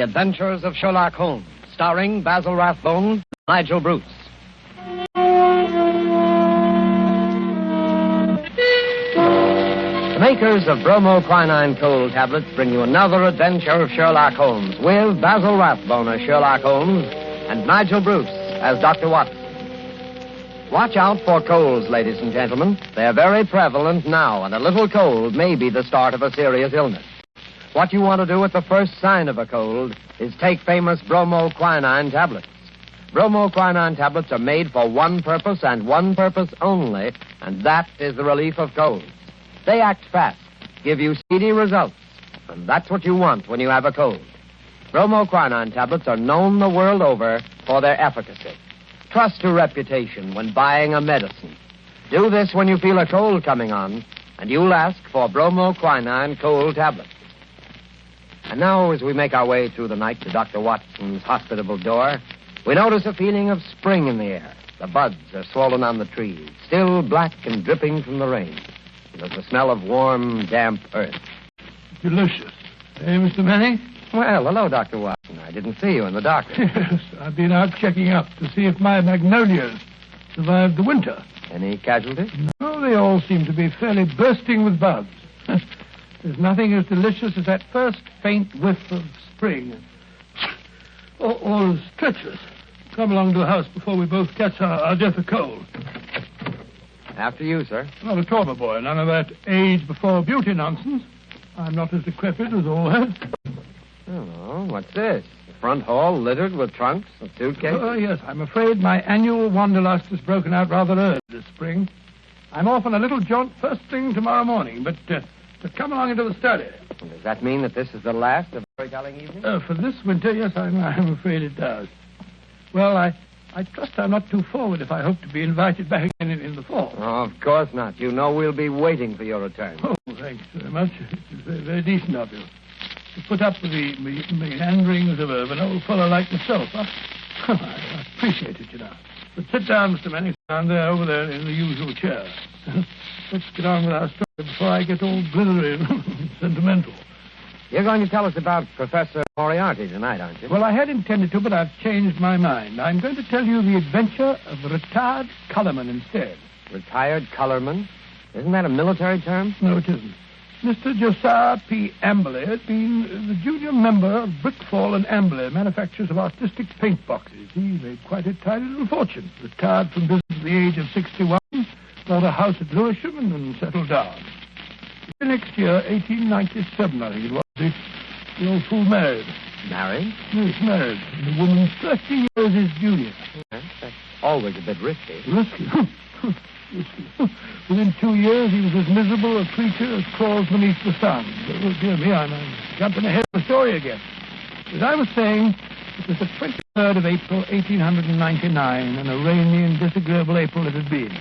Adventures of Sherlock Holmes, starring Basil Rathbone, Nigel Bruce. The makers of bromoquinine cold tablets bring you another adventure of Sherlock Holmes with Basil Rathbone as Sherlock Holmes and Nigel Bruce as Dr. Watson. Watch out for colds, ladies and gentlemen. They're very prevalent now, and a little cold may be the start of a serious illness. What you want to do at the first sign of a cold is take famous bromoquinine tablets. Bromoquinine tablets are made for one purpose and one purpose only, and that is the relief of colds. They act fast, give you speedy results, and that's what you want when you have a cold. Bromoquinine tablets are known the world over for their efficacy. Trust to reputation when buying a medicine. Do this when you feel a cold coming on, and you'll ask for bromoquinine cold tablets. And now, as we make our way through the night to Dr. Watson's hospitable door, we notice a feeling of spring in the air. The buds are swollen on the trees, still black and dripping from the rain. There's the smell of warm, damp earth. Delicious. Hey, Mr. Manning? Well, hello, Dr. Watson. I didn't see you in the dark. Yes, I've been out checking up to see if my magnolias survived the winter. Any casualties? No, they all seem to be fairly bursting with buds. There's nothing as delicious as that first faint whiff of spring. All is treacherous. Come along to the house before we both catch our death of cold. After you, sir. Not at all, my boy. None of that age before beauty nonsense. I'm not as decrepit as all that. Oh, what's this? The front hall littered with trunks and suitcases? Oh, yes. I'm afraid my annual wanderlust has broken out rather early this spring. I'm off on a little jaunt first thing tomorrow morning, but come along into the study. Does that mean that this is the last of a storytelling evening? For this winter, yes, I'm afraid it does. Well, I trust I'm not too forward if I hope to be invited back again in the fall. Oh, of course not. You know we'll be waiting for your return. Oh, thanks very much. It's very, very decent of you. To put up with the meanderings of an old fellow like myself, huh? I appreciate it, you know. But sit down, Mr. Manning, down there, over there in the usual chair. Let's get on with our story before I get all blithery and sentimental. You're going to tell us about Professor Moriarty tonight, aren't you? Well, I had intended to, but I've changed my mind. I'm going to tell you the adventure of the retired Colourman instead. Retired Colourman? Isn't that a military term? No, it isn't. Mr. Josiah P. Amberley had been the junior member of Brickfall and Amberley, manufacturers of artistic paint boxes. He made quite a tidy little fortune. Retired from business at the age of 61, bought a house at Lewisham, and then settled down. The next year, 1897, I think it was, the old fool married. Married? Yes, married. The woman's 30 years his junior. Yes, that's always a bit risky. Risky? Risky. Within 2 years, he was as miserable a creature as crawls beneath the sun. Oh, dear me, I'm jumping ahead of the story again. As I was saying, it was the 23rd of April, 1899, and a rainy and disagreeable April it had been.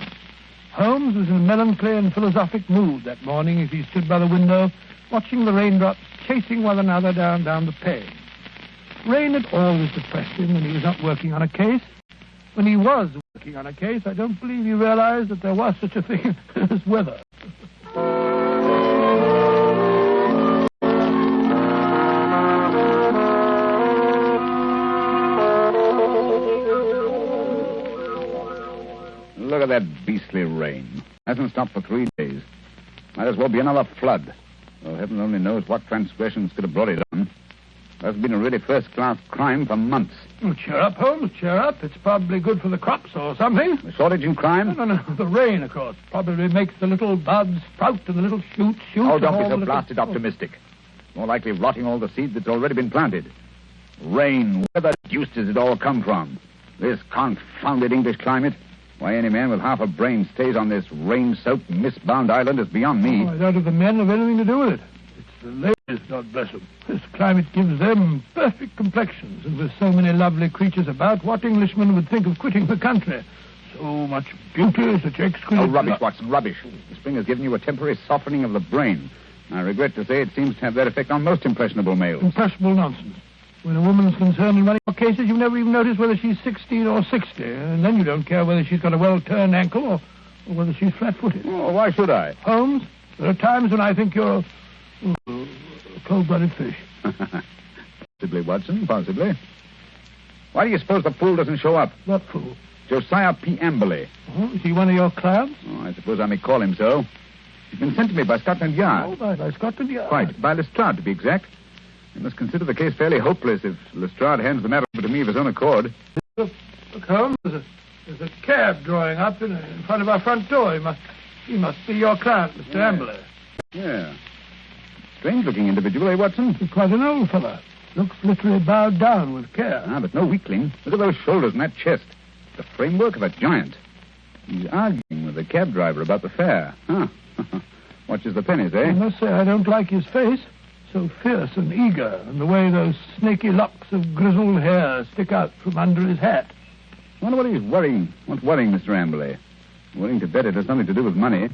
Holmes was in a melancholy and philosophic mood that morning as he stood by the window, watching the raindrops chasing one another down the pane. Rain had always depressed him when he was not working on a case. When he was working on a case, I don't believe he realized that there was such a thing as weather. Look at that beastly rain. Hasn't stopped for 3 days. Might as well be another flood. Well, heaven only knows what transgressions could have brought it on. That's been a really first-class crime for months. Oh, cheer up, Holmes, cheer up. It's probably good for the crops or something. A shortage in crime? No. The rain, of course, probably makes the little buds sprout and the little shoots shoot. Oh, don't be so blasted optimistic. More likely rotting all the seed that's already been planted. Rain, where the deuce does it all come from? This confounded English climate? Why any man with half a brain stays on this rain-soaked, mist-bound island is beyond me. Oh, I doubt if the men have anything to do with it. It's the ladies, God bless them. This climate gives them perfect complexions, and with so many lovely creatures about, what Englishman would think of quitting the country? So much beauty, such exquisite... Oh, rubbish, Watson, rubbish. The spring has given you a temporary softening of the brain. I regret to say it seems to have that effect on most impressionable males. Impressionable nonsense. When a woman's concerned in one of your cases, you never even notice whether she's 16 or 60, and then you don't care whether she's got a well-turned ankle or whether she's flat-footed. Oh, why should I? Holmes, there are times when I think you're a cold-blooded fish. Possibly, Watson, possibly. Why do you suppose the fool doesn't show up? What fool? Josiah P. Amberley. Oh, is he one of your clients? Oh, I suppose I may call him so. He's been sent to me by Scotland Yard. Oh, by Scotland Yard. Quite. By Lestrade, to be exact. You must consider the case fairly hopeless if Lestrade hands the matter over to me of his own accord. Look, Holmes, there's a cab drawing up in front of our front door. He must be your client, Mr. Amberley. Yeah. Strange-looking individual, eh, Watson? He's quite an old fellow. Looks literally bowed down with care. Ah, but no weakling. Look at those shoulders and that chest. The framework of a giant. He's arguing with the cab driver about the fare. Huh. Watches the pennies, eh? I must say I don't like his face. So fierce and eager, and the way those snaky locks of grizzled hair stick out from under his hat. I wonder what he's worrying. What's worrying, Mr. Amberley? Willing to bet it has something to do with money.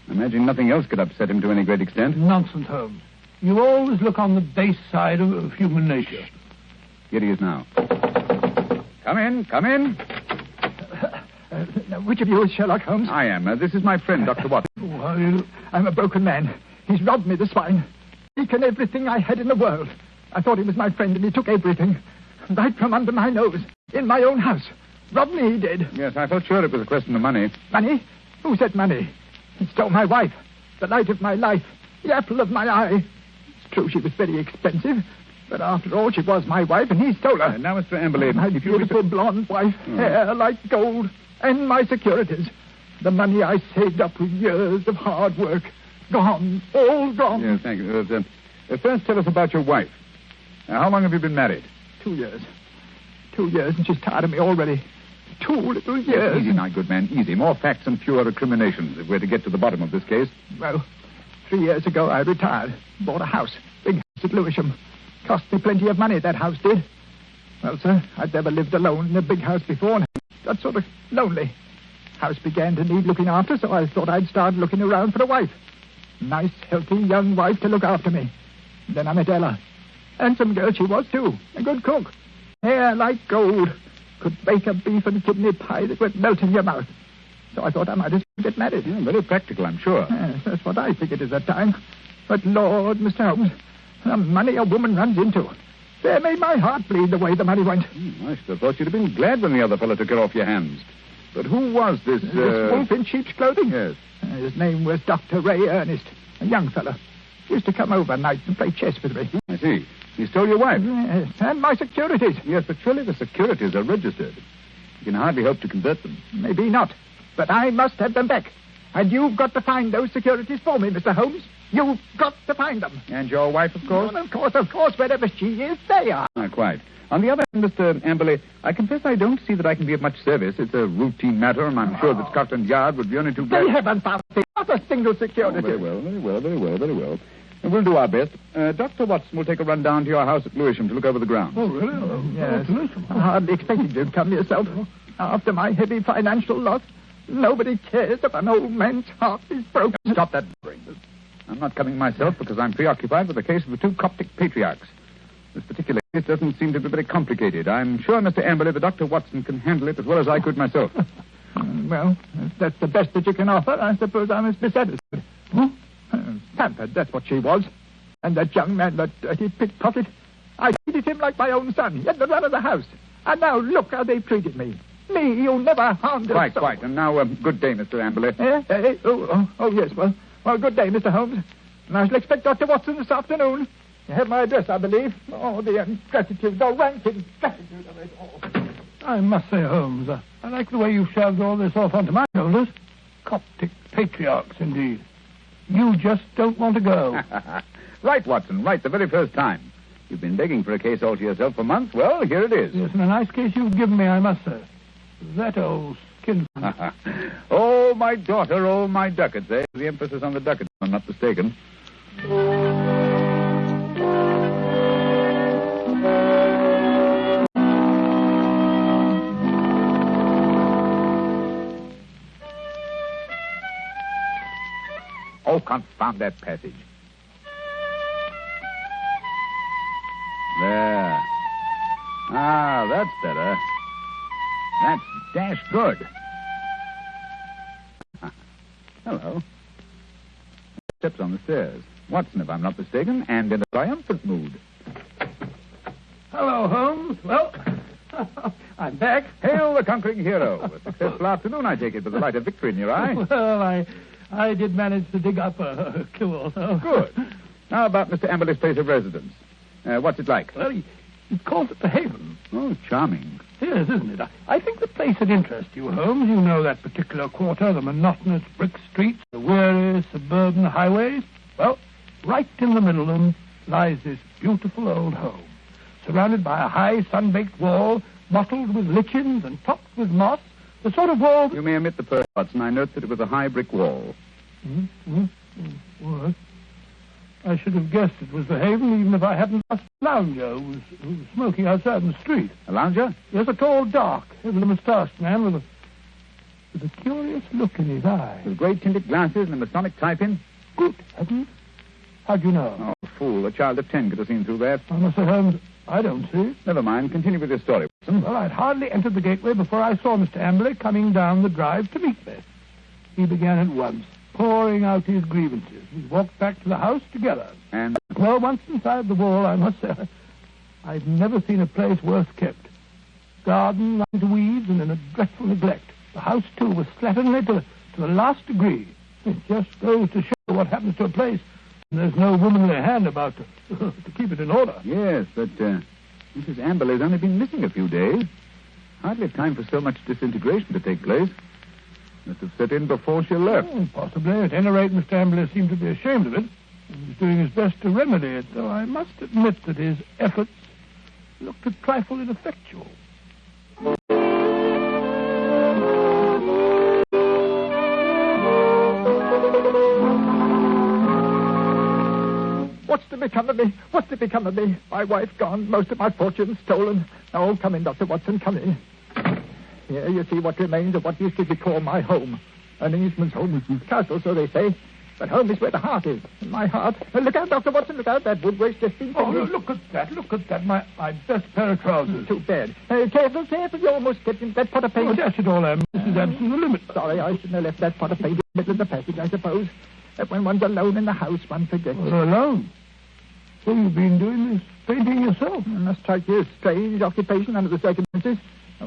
I imagine nothing else could upset him to any great extent. Nonsense, Holmes. You always look on the base side of human nature. Here he is now. Come in, come in. Which of you is Sherlock Holmes? I am. This is my friend, Dr. Watson. Oh, how are you? I'm a broken man. He's robbed me, the swine. Taken everything I had in the world. I thought he was my friend, and he took everything. Right from under my nose. In my own house. Robbed me, he did. Yes, I felt sure it was a question of money. Money? Who said money? He stole my wife. The light of my life. The apple of my eye. It's true she was very expensive. But after all, she was my wife, and he stole her. Now, Mr. Amberley, My beautiful blonde wife. Hair like gold. And my securities. The money I saved up with years of hard work. Gone. All gone. Yes, thank you. First, tell us about your wife. How long have you been married? 2 years. 2 years, and she's tired of me already. 2 little years. Easy now, good man, easy. More facts and fewer recriminations if we're to get to the bottom of this case. Well, 3 years ago I retired. Bought a house. Big house at Lewisham. Cost me plenty of money, that house did. Well, sir, I'd never lived alone in a big house before, and got sort of lonely. House began to need looking after, so I thought I'd start looking around for a wife. Nice, healthy, young wife to look after me. Then I met Ella. Handsome girl she was, too. A good cook. Hair like gold. Could bake a beef and kidney pie that would melt in your mouth. So I thought I might as well get married. Yeah, very practical, I'm sure. Yes, that's what I figured at that time. But, Lord, Mr. Holmes, the money a woman runs into. There made my heart bleed the way the money went. I should have thought you'd have been glad when the other fellow took it off your hands. But who was this... This wolf in sheep's clothing? Yes. His name was Dr. Ray Ernest, a young fellow. He used to come over nights and play chess with me. I see. He stole your wife. Yes, and my securities. Yes, but surely the securities are registered. You can hardly hope to convert them. Maybe not, but I must have them back. And you've got to find those securities for me, Mr. Holmes. You've got to find them. And your wife, of course? Well, of course, wherever she is, they are. Quite. On the other hand, Mr. Amberley, I confess I don't see that I can be of much service. It's a routine matter, and I'm sure that Scotland Yard would be only too glad... They haven't found not a single security. Very well. And we'll do our best. Dr. Watson will take a run down to your house at Lewisham to look over the grounds. Oh, really? Oh, Yes. Lewisham. I hardly expected you to come yourself. After my heavy financial loss, nobody cares if an old man's heart is broken. Stop that. I'm not coming myself because I'm preoccupied with the case of the 2 Coptic patriarchs. This particular case doesn't seem to be very complicated. I'm sure, Mr. Amberley, that Dr. Watson can handle it as well as I could myself. Well, if that's the best that you can offer, I suppose I must be satisfied. Huh? Pampered, that's what she was. And that young man, that dirty pickpocket, I treated him like my own son. He had the run of the house. And now look how they've treated me. Me, who never harmed a soul. Quite. And now, good day, Mr. Amberley. Yes. Well, good day, Mr. Holmes. And I shall expect Dr. Watson this afternoon. You have my address, I believe. Oh, the ingratitude, the rank ingratitude of it all. I must say, Holmes, I like the way you've shoved all this off onto my shoulders. Coptic patriarchs, indeed. You just don't want to go. Right, Watson, right, the very first time. You've been begging for a case all to yourself for months. Well, here it is. Yes, and a nice case you've given me, I must say. That old skin... Oh, my daughter, oh, my ducats, eh? The emphasis on the ducats, if I'm not mistaken. Oh, confound that passage. There. Ah, that's better. That's dashed good. Hello. Steps on the stairs. Watson, if I'm not mistaken, and in a triumphant mood. Hello, Holmes. Well, I'm back. Hail the conquering hero. A successful afternoon, I take it, with the light of victory in your eye. Well, I did manage to dig up a clue or so. Good. Now about Mr. Amberley's place of residence. What's it like? Well, he calls it the Haven. Oh, charming. Yes, isn't it? I think the place would interest you, Holmes. You know that particular quarter, the monotonous brick streets, the weary suburban highways. Well, right in the middle of them lies this beautiful old home, surrounded by a high sun-baked wall, mottled with lichens and topped with moss, the sort of wall... You may omit the first, Watson. I note that it was a high brick wall. What? I should have guessed it was the Haven, even if I hadn't asked a lounger who was smoking outside in the street. A lounger? Yes, a tall, dark, heavily moustached man with a curious look in his eye. With great tinted glasses and a Masonic type-in? Good heavens. How'd you know? Oh, fool. A child of 10 could have seen through that. Oh, Mr. Holmes, I don't see. Never mind. Continue with your story, Watson. Well, I'd hardly entered the gateway before I saw Mr. Amberley coming down the drive to meet me. He began at once, pouring out his grievances. We walked back to the house together. And? Well, once inside the wall, I must say, I've never seen a place worse kept. Garden lined with weeds and in a dreadful neglect. The house, too, was slatternly to the last degree. It just goes to show what happens to a place when there's no womanly hand about to keep it in order. Yes, but Mrs. Amberley's only been missing a few days. Hardly time for so much disintegration to take place. Must have set in before she left. Oh, possibly. At any rate, Mr. Amberley seemed to be ashamed of it. He was doing his best to remedy it, though I must admit that his efforts looked a trifle ineffectual. What's to become of me? What's to become of me? My wife gone, most of my fortune stolen. Oh, come in, Dr. Watson, come in. Here you see what remains of what used to be called my home. An Englishman's home is his castle, so they say. But home is where the heart is. And my heart... Look out, Dr. Watson, look out. That woodwork's just been... Oh, look at that. My best pair of trousers. Too bad. Careful. You almost get that pot of paint. Oh, dash it all, Em. This is absolutely the limit. Sorry, I shouldn't have left that pot of paint in the middle of the passage, I suppose. But when one's alone in the house, one forgets. Well, alone? So you've been doing this painting yourself? It must strike you a strange occupation under the circumstances.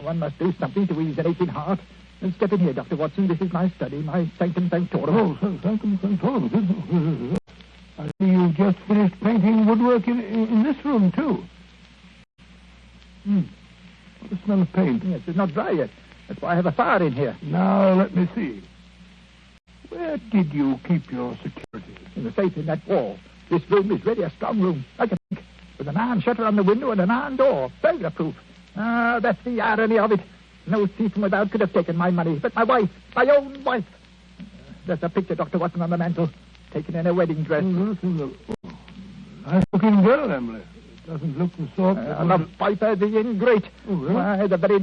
One must do something to ease an aching heart. And step in here, Dr. Watson. This is my study, my sanctum sanctorum. Oh, sanctum sanctorum. I see you've just finished painting woodwork in this room, too. What a smell of paint. Yes, it's not dry yet. That's why I have a fire in here. Now, let me see. Where did you keep your securities? In the safe in that wall. This room is really a strong room, like a bank, with an iron shutter on the window and an iron door, burglar-proof. Ah, that's the irony of it. No thief from without could have taken my money, but my wife, my own wife. There's a picture, Dr. Watson, on the mantel, taken in a wedding dress. Nice-looking girl, Emily. It doesn't look the sort... the viper, the ingrate. Oh, really? Why, that very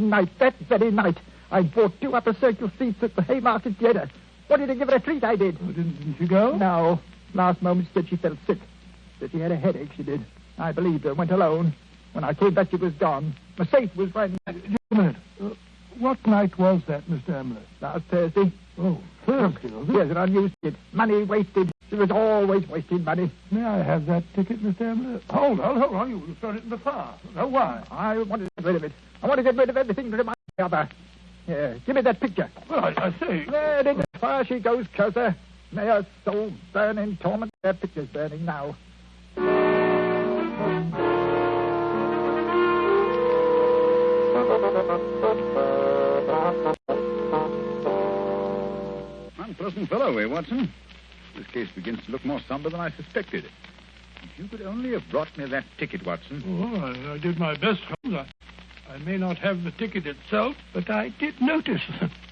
night, I bought 2 upper circle seats at the Haymarket Theatre. Wanted to give her a treat, I did. Oh, didn't she go? No. Last moment she said she felt sick. Said she had a headache, she did. I believed her, went alone. When I came back, she was gone. The safe was right... Just a minute. What night was that, Mr. Amler? Last Thursday. Oh, Thursday, was it? Yes, an unused it. Money wasted. She was always wasting money. May I have that ticket, Mr. Amler? Hold on. You would have thrown it in the fire. No, why? I wanted to get rid of it. I want to get rid of everything to remind me of her. Here, give me that picture. Well, I say... There, in the fire she goes closer. May her soul burn in torment. Her picture's burning now. Unpleasant fellow, eh, Watson? This case begins to look more somber than I suspected. If you could only have brought me that ticket, Watson. Oh, I did my best, Holmes. I may not have the ticket itself, but I did notice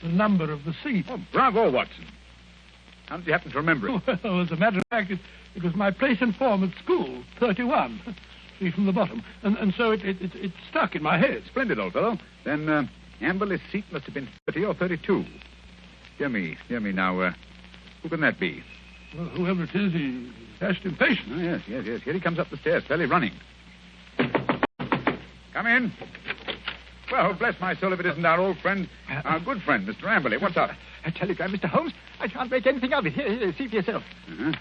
the number of the seat. Oh, bravo, Watson. How did you happen to remember it? Well, as a matter of fact, it was my place in form at school, 31. See from the bottom. And so it stuck in my head. Splendid, old fellow. Then Amberley's seat must have been 30 or 32. Hear me now. Who can that be? Well, whoever it is, he's dashed impatient. Oh, yes. Here he comes up the stairs, fairly running. Come in. Well, bless my soul if it isn't our old friend, our good friend, Mr. Amberley. What's up? A telegram, Mr. Holmes. I can't make anything of it. Here, see for yourself. Uh-huh.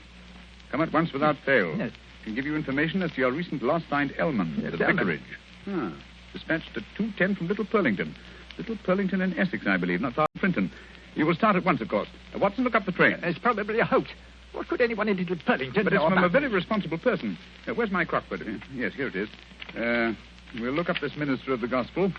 Come at once without fail. Yes. Can give you information as to your recent lost find Elman, Yes, the Elman. vicarage. Ah, dispatched at 2:10 from Little Purlington. Little Purlington in Essex, I believe, not far from Frinton. You will start at once, of course. Watson, look up the train. It's probably a hoax. What could anyone in Little Purlington But it's know from about a very responsible person. Where's my Crockford? Yes, here it is. We'll look up this minister of the gospel.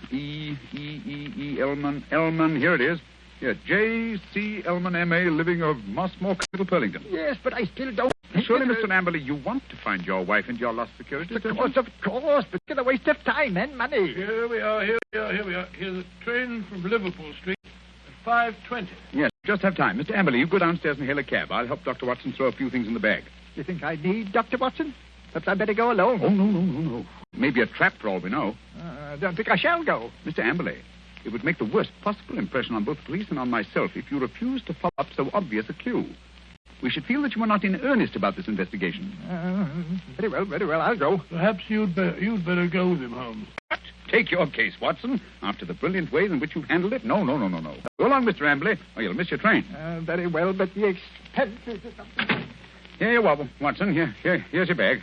Elman. Here it is. Yeah, J.C. Elman, M.A., living of Mossmore, Little Purlington. Yes, but I still don't... Surely, Mr. Amberley, you want to find your wife and your lost security, Of course, but it's a waste of time and money. Here we are. Here's a train from Liverpool Street at 5:20. Yes, just have time. Mr. Amberley, you go downstairs and hail a cab. I'll help Dr. Watson throw a few things in the bag. You think I need Dr. Watson? Perhaps I'd better go alone. Oh, no. Maybe a trap for all we know. I don't think I shall go. Mr. Amberley, it would make the worst possible impression on both the police and on myself if you refused to follow up so obvious a clue. We should feel that you are not in earnest about this investigation. Very well, I'll go. Perhaps you'd better go with him, Holmes. What? Take your case, Watson. After the brilliant way in which you've handled it? No. Go along, Mr. Amberley, or you'll miss your train. Very well, but the expense is... Here you are, Watson. Here's your bag.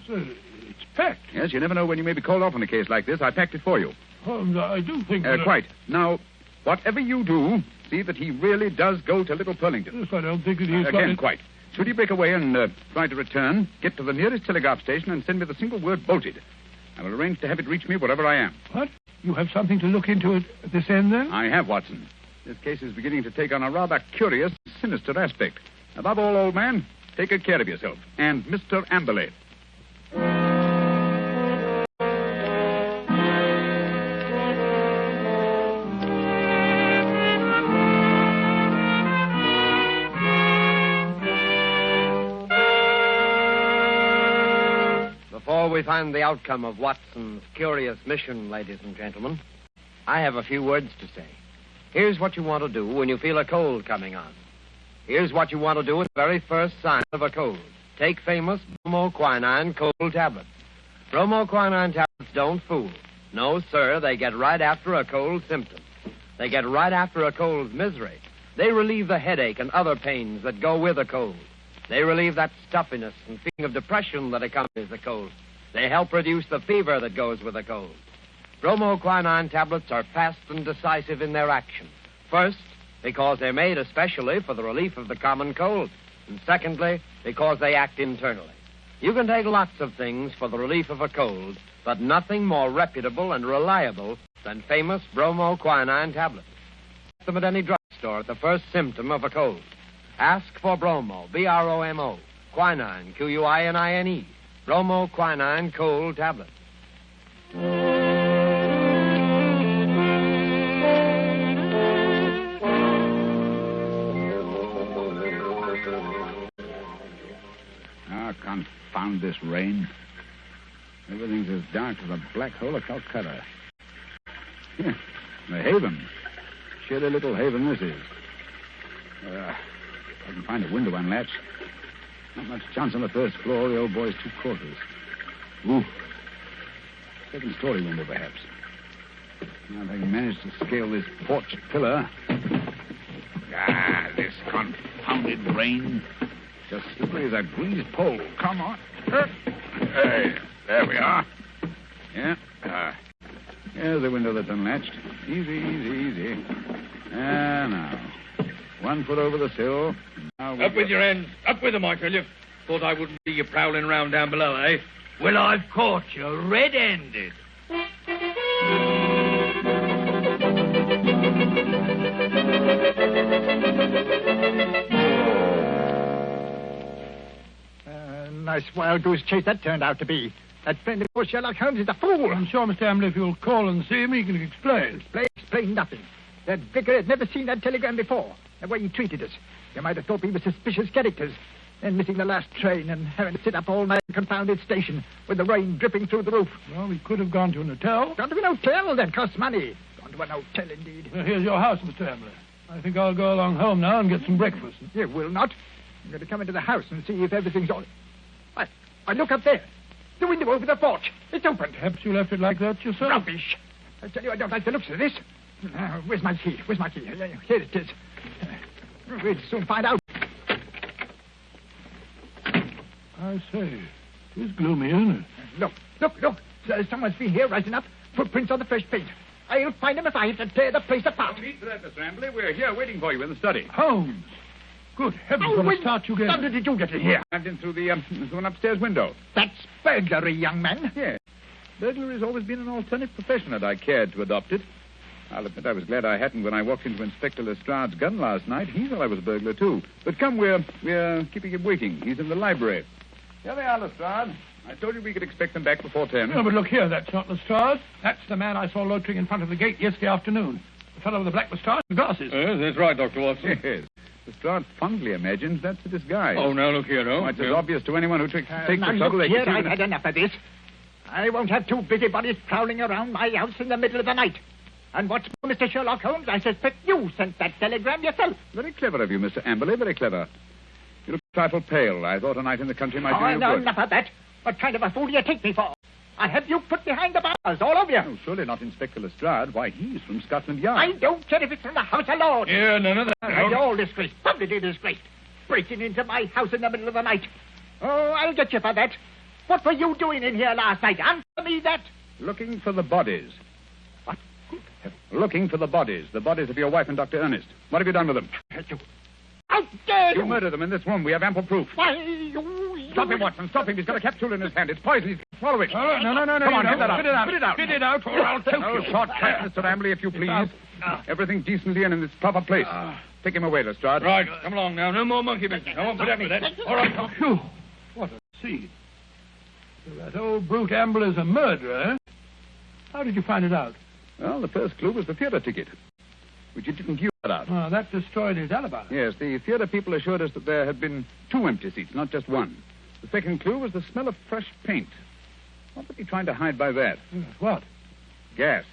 It's packed. Yes, you never know when you may be called off on a case like this. I packed it for you. Holmes, I do think... Quite. Now, whatever you do, see that he really does go to Little Purlington. Yes, I don't think that he's... Again, quite. Should he break away and try to return, get to the nearest telegraph station and send me the single word bolted. I will arrange to have it reach me wherever I am. What? You have something to look into at this end, then? I have, Watson. This case is beginning to take on a rather curious, sinister aspect. Above all, old man, take good care of yourself. And Mr. Amberley. Before we find the outcome of Watson's curious mission, ladies and gentlemen, I have a few words to say. Here's what you want to do when you feel a cold coming on. Here's what you want to do at the very first sign of a cold. Take famous bromoquinine cold tablets. Bromoquinine tablets don't fool. No, sir, they get right after a cold symptom. They get right after a cold's misery. They relieve the headache and other pains that go with a cold. They relieve that stuffiness and feeling of depression that accompanies a cold. They help reduce the fever that goes with a cold. Bromoquinine tablets are fast and decisive in their action. First, because they're made especially for the relief of the common cold. And secondly, because they act internally. You can take lots of things for the relief of a cold, but nothing more reputable and reliable than famous bromoquinine tablets. Get them at any drugstore at the first symptom of a cold. Ask for bromo, B-R-O-M-O, quinine, Q-U-I-N-I-N-E, bromoquinine cold tablets. Confound this rain. Everything's as dark as a black hole of Calcutta. The haven. Shitty little haven this is. I can find a window unlatched. Not much chance on the first floor. The old boy's 2 quarters. Ooh. Second story window, perhaps. Now, if I can manage to scale this porch pillar. This confounded rain. Just slippery as a greased pole. Come on. Hey, there we are. Yeah. Here's the window that's unlatched. Easy. Now. 1 foot over the sill. Up with your hands. Up with them, I tell you. Thought I wouldn't see you prowling round down below, eh? Well, I've caught you red-handed. Nice wild goose chase that turned out to be. That friend of yours, Sherlock Holmes, is a fool. I'm sure, Mr. Amberley, if you'll call and see him, he can explain. Explain nothing. That vicar had never seen that telegram before. The way he treated us. You might have thought we were suspicious characters. Then missing the last train and having to sit up all night in a confounded station with the rain dripping through the roof. Well, we could have gone to an hotel. Gone to an hotel? That costs money. Gone to an hotel, indeed. Here's your house, Mr. Amberley. I think I'll go along home now and get some breakfast. You will not. I'm going to come into the house and see if everything's all... I look up there. The window over the porch. It's open. Perhaps you left it like that yourself. Rubbish. I tell you, I don't like the looks of this. Where's my key? Here it is. We'll soon find out. I say, it's gloomy, isn't it? Look. Someone's been here right enough. Footprints on the fresh paint. I'll find them if I have to tear the place apart. No need for that, Mr. Amberley. We're here waiting for you in the study. Holmes! Good heavens, what a start you gave. How did you get in here? Climbed in through through an upstairs window. That's burglary, young man. Yes. Burglary has always been an alternate profession, and I cared to adopt it. I'll admit I was glad I hadn't when I walked into Inspector Lestrade's gun last night. He thought I was a burglar, too. But come, we're keeping him waiting. He's in the library. Here they are, Lestrade. I told you we could expect them back before 10. No, but look here, that's not Lestrade. That's the man I saw loitering in front of the gate yesterday afternoon. The fellow with the black moustache and glasses. Yes, that's right, Dr. Watson. Yes. Lestrade fondly imagines that's a disguise. Oh, now look here, no. It's as obvious to anyone who takes the Now, trouble. look They here, can see I've that- had enough of this. I won't have two busybodies prowling around my house in the middle of the night. And what's more, Mr. Sherlock Holmes, I suspect you sent that telegram yourself. Very clever of you, Mr. Amberley, very clever. You look a trifle pale. I thought a night in the country might do you no, good. enough of that. What kind of a fool do you take me for? I'll have you put behind the bars, all of you. Oh, surely not Inspector Lestrade. Why, he's from Scotland Yard. I don't care if it's from the House of Lords. Yeah, none of that. You're all disgraced, publicly disgraced. Breaking into my house in the middle of the night. Oh, I'll get you for that. What were you doing in here last night? Answer me that. Looking for the bodies. What? Looking for the bodies of your wife and Dr. Ernest. What have you done with them? How dare You murdered them in this room. We have ample proof. Why, you... Stop him, Watson. Stop him. He's got a capsule in his hand. It's poison. He's going to swallow it. No. Come on, you get that out. Spit it out. Spit it out. Spit it out, or I'll choke No, you. shortcut, Mr. Amberley, if you please. Everything decently and in its proper place. Take him away, Lestrade. Right, come along now. No more monkey business. I won't put up with that. All right, come. Phew. What a scene. So that old brute Ambler's a murderer, eh? How did you find it out? Well, the first clue was the theater ticket, which you didn't use out. Oh, that destroyed his alibi. Yes, the theater people assured us that there had been 2 empty seats, not just one. The second clue was the smell of fresh paint. What was he trying to hide by that? Yes, what? Gas.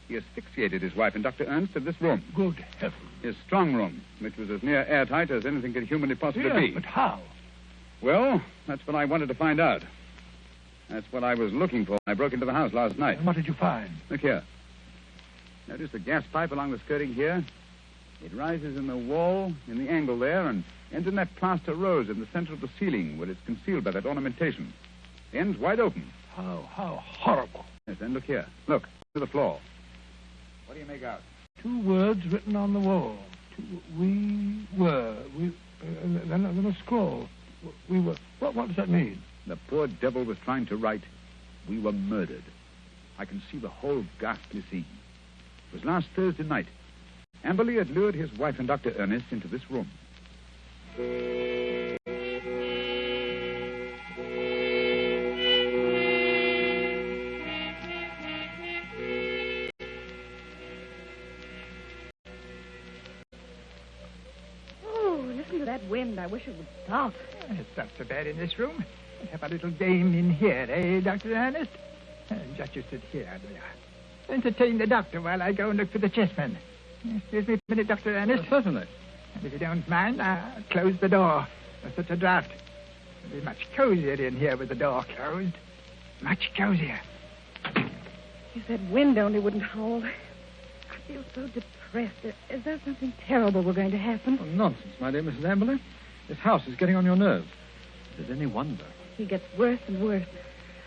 He asphyxiated his wife and Dr. Ernst in this room, Good heavens. his strong room, which was as near airtight as anything could humanly possibly Yes, be. but how? Well, that's what I wanted to find out. That's what I was looking for when I broke into the house last night. And what did you find? Look here. Notice the gas pipe along the skirting here? It rises in the wall, in the angle there, and ends in that plaster rose in the center of the ceiling where it's concealed by that ornamentation. The end's wide open. How horrible. Yes, and look here. Look, to the floor. What do you make out? 2 words written on the wall. We were. Then a scroll. We were. What does that mean? The poor devil was trying to write, "We were murdered." I can see the whole ghastly scene. It was last Thursday night. Amberley had lured his wife and Dr. Ernest into this room. Oh, listen to that wind. I wish it would stop. It's not so bad in this room. We'll have a little game in here, eh, Dr. Ernest? Just you sit here, do you? Entertain the doctor while I go and look for the chessmen. Excuse me a minute, Dr. Ernest. Certainly. And if you don't mind, I'll close the door. There's such a draft. It'll be much cozier in here with the door closed. Much cozier. If that wind only wouldn't howl. I feel so depressed. Is there something terrible we're going to happen? Oh, nonsense, my dear Mrs. Amberley. This house is getting on your nerves. Is it any wonder? He gets worse and worse.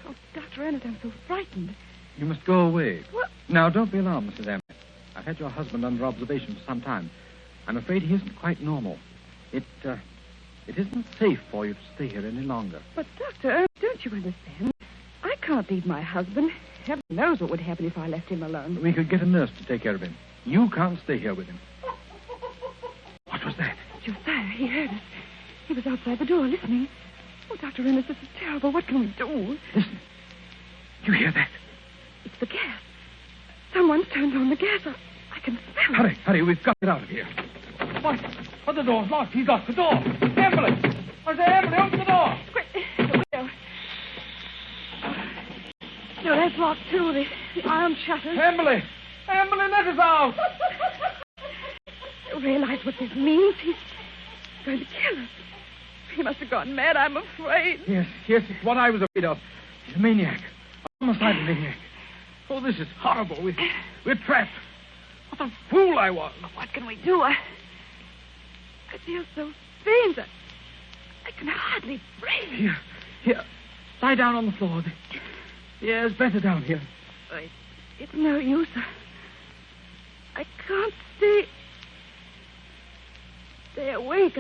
Oh, Dr. Ernest, I'm so frightened. You must go away. What? Now, don't be alarmed, Mrs. Amberley. I've had your husband under observation for some time. I'm afraid he isn't quite normal. It isn't safe for you to stay here any longer. But, Dr. Ernest, don't you understand? I can't leave my husband. Heaven knows what would happen if I left him alone. We could get a nurse to take care of him. You can't stay here with him. What was that? Josiah, he heard us. He was outside the door listening. Oh, Dr. Ernest, this is terrible. What can we do? Listen. You hear that? It's the gas. Someone's turned on the gas. I can smell it. Hurry, we've got to get out of here. What? But the door's locked. He's locked the door. Ambulance! I say, ambulance, open the door! Quick, the window. No, that's locked, too. The iron shutters. Ambulance! Ambulance, let us out! You realize what this means? He's going to kill us. He must have gone mad, I'm afraid. Yes, it's what I was afraid of. He's a maniac. A homicidal maniac. Oh, this is horrible. We're trapped. What a fool I was. What can we do? I feel so faint. I can hardly breathe. Here. Lie down on the floor. The air's better down here. It's no use. I can't stay awake.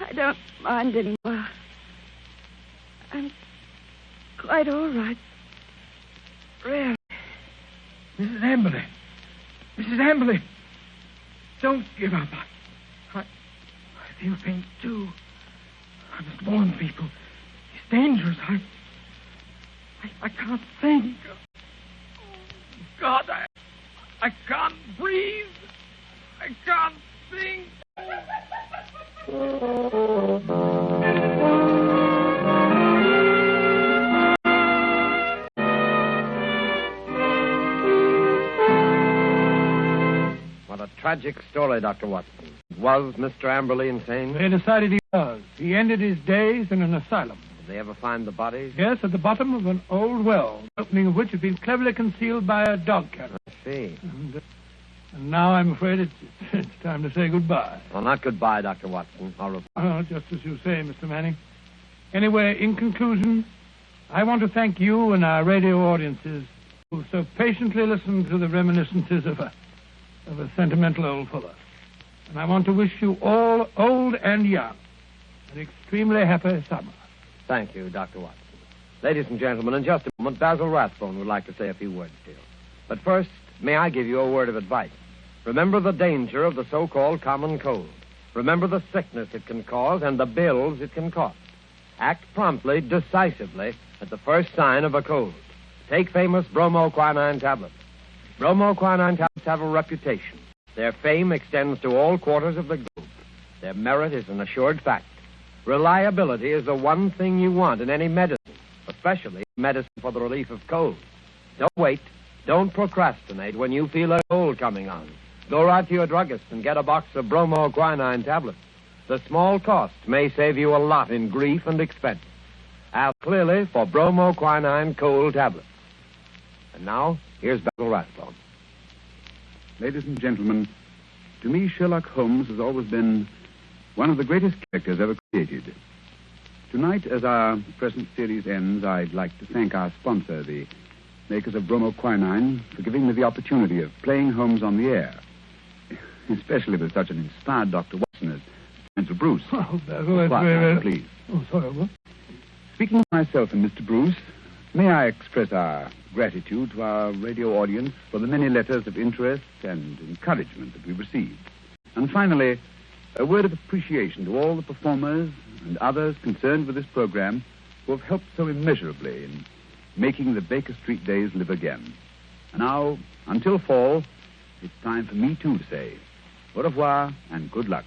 I don't mind anymore. I'm quite all right. Really. Mrs. Amberley. Mrs. Amberley. Don't give up. I feel faint, too. I must warn people. It's dangerous. I can't think. God, I can't breathe. I can't think. What a tragic story, Dr. Watson. Was Mr. Amberley insane? They decided he was. He ended his days in an asylum. Did they ever find the bodies? Yes, at the bottom of an old well, the opening of which had been cleverly concealed by a dog kennel. I see. And now I'm afraid it's time to say goodbye. Well, not goodbye, Dr. Watson. Au revoir. Oh, just as you say, Mr. Manning. Anyway, in conclusion, I want to thank you and our radio audiences who so patiently listened to the reminiscences of a sentimental old fellow. And I want to wish you all, old and young, an extremely happy summer. Thank you, Dr. Watson. Ladies and gentlemen, in just a moment, Basil Rathbone would like to say a few words to you. But first, may I give you a word of advice? Remember the danger of the so-called common cold. Remember the sickness it can cause and the bills it can cost. Act promptly, decisively, at the first sign of a cold. Take famous bromoquinine tablets. Bromoquinine tablets have a reputation. Their fame extends to all quarters of the globe. Their merit is an assured fact. Reliability is the one thing you want in any medicine, especially medicine for the relief of cold. Don't wait. Don't procrastinate when you feel a cold coming on. Go right to your druggist and get a box of bromoquinine tablets. The small cost may save you a lot in grief and expense. Ask clearly for bromoquinine cold tablets. And now, here's Basil Rathbone. Ladies and gentlemen, to me, Sherlock Holmes has always been one of the greatest characters ever created. Tonight, as our present series ends, I'd like to thank our sponsor, the makers of bromoquinine, for giving me the opportunity of playing Holmes on the air, especially with such an inspired Dr. Watson as Nigel Bruce. Oh, Basil, that's Quiet very... now, please. Oh, sorry, what? Speaking of myself and Mr. Bruce, may I express our gratitude to our radio audience for the many letters of interest and encouragement that we received. And finally, a word of appreciation to all the performers and others concerned with this program who have helped so immeasurably in making the Baker Street days live again. And now, until fall, it's time for me, too, to say au revoir and good luck.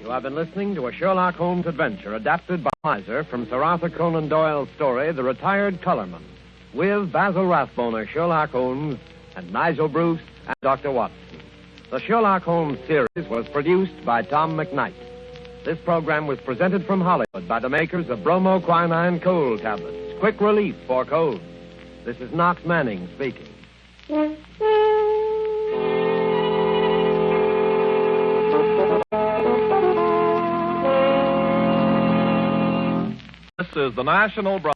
You have been listening to a Sherlock Holmes adventure adapted by Miser from Sir Arthur Conan Doyle's story, The Retired Colourman, with Basil Rathbone as Sherlock Holmes and Nigel Bruce and Dr. Watson. The Sherlock Holmes series was produced by Tom McKnight. This program was presented from Hollywood by the makers of bromoquinine cold tablets, quick relief for colds. This is Knox Manning speaking. This is the National Broadcasting